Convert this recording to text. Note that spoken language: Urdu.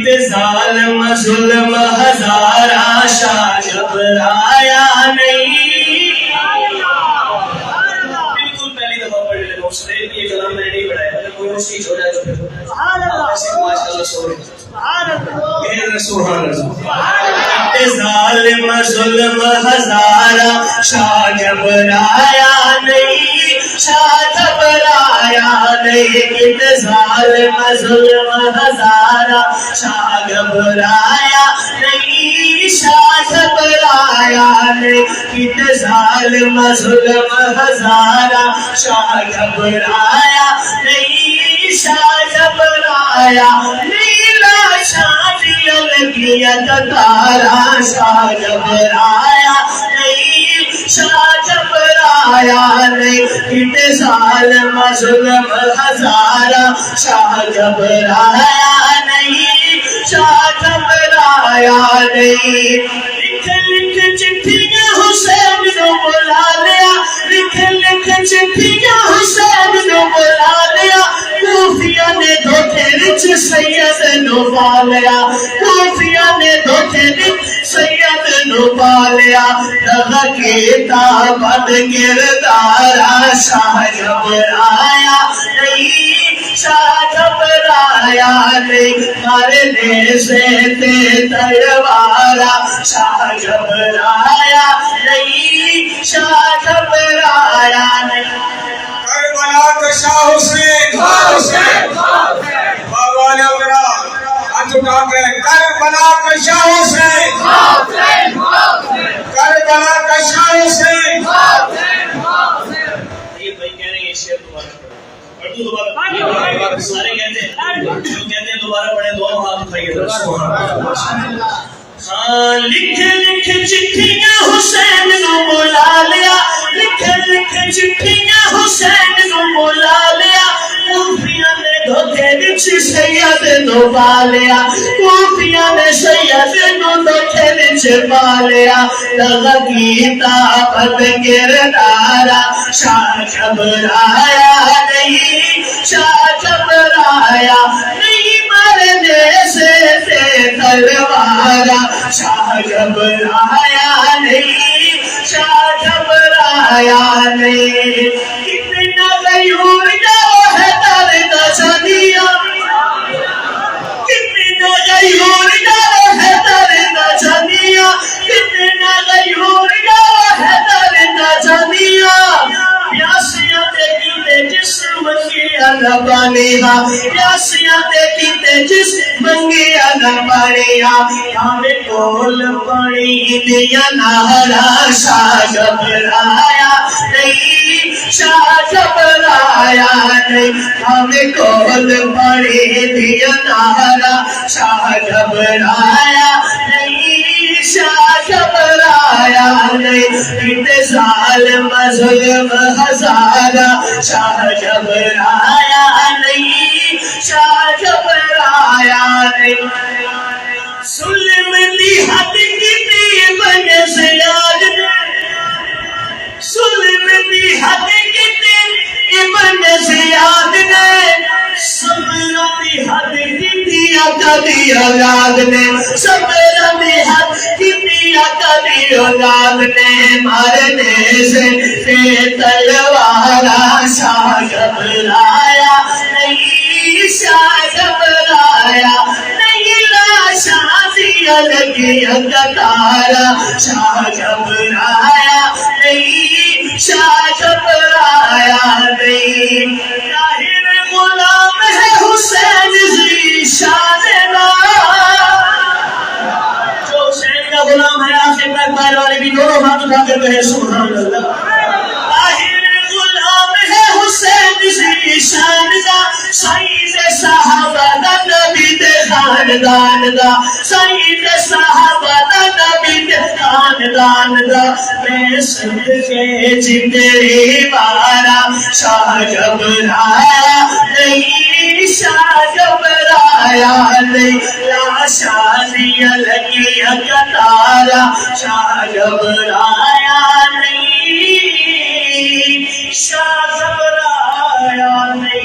کتے ظالم ظلم ہزارہ شاہ گھبرایا نہیں. بالکل پہلی دفعہ پڑھ لے اس نے یہ کلام میں نے نہیں پڑھایا. اگر کوئی اس کی چھوڑ جائے تو پھر ماشاءاللہ سبحان اللہ. ظالم ظلم ہزارہ شاہ گھبرایا نہیں, شاہ گھبرایا نہیں. کتے ظالم ظلم ہزارہ شاہ گھبرایا نہیں, شاہ گھبرایا نہیں. کتے ظالم ظلم ہزارہ شاہ گھبرایا نہیں, شاہ گھبرایا نہیں. شادی لگی تارا شاہ گھبرایا نہیں, شاہ گھبرایا نہیں. کتے ظالم ظلم ہزارہ شاہ گھبرایا نہیں, شاہ گھبرایا نہیں. لکھ لکھ چٹھیاں حسین کو بلا لیا, لکھ لکھ چٹھیاں حسین کو بلا لیا. کوفیہ نے دھوکے وچ سید نو پا لیا, کوفیہ نے دھوکے وچ سید نو پا لیا. دغا کیتا بد کردارا شاہ گھبرایا نہیں, شاہ گھبرایا نہیں. مارنے سے تے تلوارا شاہ گھبرایا نہیں, شاہ گھبرایا نہیں. کربلا کا شاہ حسین, بابا نے میرا ہاتھ اٹھا کر کربلا کا شاہ حسین, کربلا کا شاہ حسین. یہ بھائی کہہ رہے ہیں یہ شعر دوبارہ پڑھ دو, دوبارہ سارے کہتے ہیں, جو کہتے ہیں دوبارہ پڑھیں دونوں ہاتھ اٹھائیے. سبحان اللہ. ہاں لکھ لکھ چٹھیاں حسین کو بلا لیا, لکھ لکھ چٹھیاں حسین کو بلا لیا. کوفیہ نے دھوکے وچ سید نو پا لیا, کوفیہ نے سید نو دھوکے وچ پا لیا. دغا کیتا بد کردارا شاہ گھبرایا نہیں, شاہ گھبرایا نہیں. مرنے سے تے تلوارا شاہ گھبرایا نہیں, شاہ گھبرایا نہیں. کتنا غیور جاؤ ہے درد جانیا, کتنا غیور جاؤ ہے درد جانیا, کتنا غیور جاؤ ہے درد جانیا. پیاسیاں تے کیتے جسم منگیا نہ پانیا, پیاسیاں تے کیتے جسم منگیا نہ پانیا. ہمیں کول پانی دیا نہرا شاہ گھبرایا نہیں, شاہ گھبرایا نہیں. ہمیں کول پانی دیا نہرا شاہ گھبرایا نہیں, شاہ گھبرایا نہیں. کتے ظالم ظلم ہزارہ شاہ گھبرایا نہیں, شاہ گھبرایا نہیں. ظلم دی حد کتنی بن زیاد نے, ظلم دی حد کتنی بن زیاد نے. صبر دی حد کتنی آقا دی اولاد نے, صبر دی حد کتنی آقا دی اولاد نے. مارنے سے تے تلوارا شاہ گھبرایا نہیں, شاہ گھبرایا نہیں. لاشاں لگی تارا شاہ گھبرایا نہیں, شاہ گھبرایا نہیں. طاہر غلام ہے حسین ذی شان دار, جو حسین کا غلام ہے آخر تک پیر والے بھی دونوں ہاتھ اٹھا کر کہے سبحان اللہ. طاہر غلام ہے حسین ذی شان دا, سعید صحابہ دا نبی دے خاندان دا, سعید صحابہ دا نبی دے خاندان دا. میں صدقے جتنی بارا شاہ گھبرایا نہیں, شاہ گھبرایا نہیں. لاشاں دیا لگی کتارا شاہ گھبرایا نہیں, شاہ گھبرایا نہیں.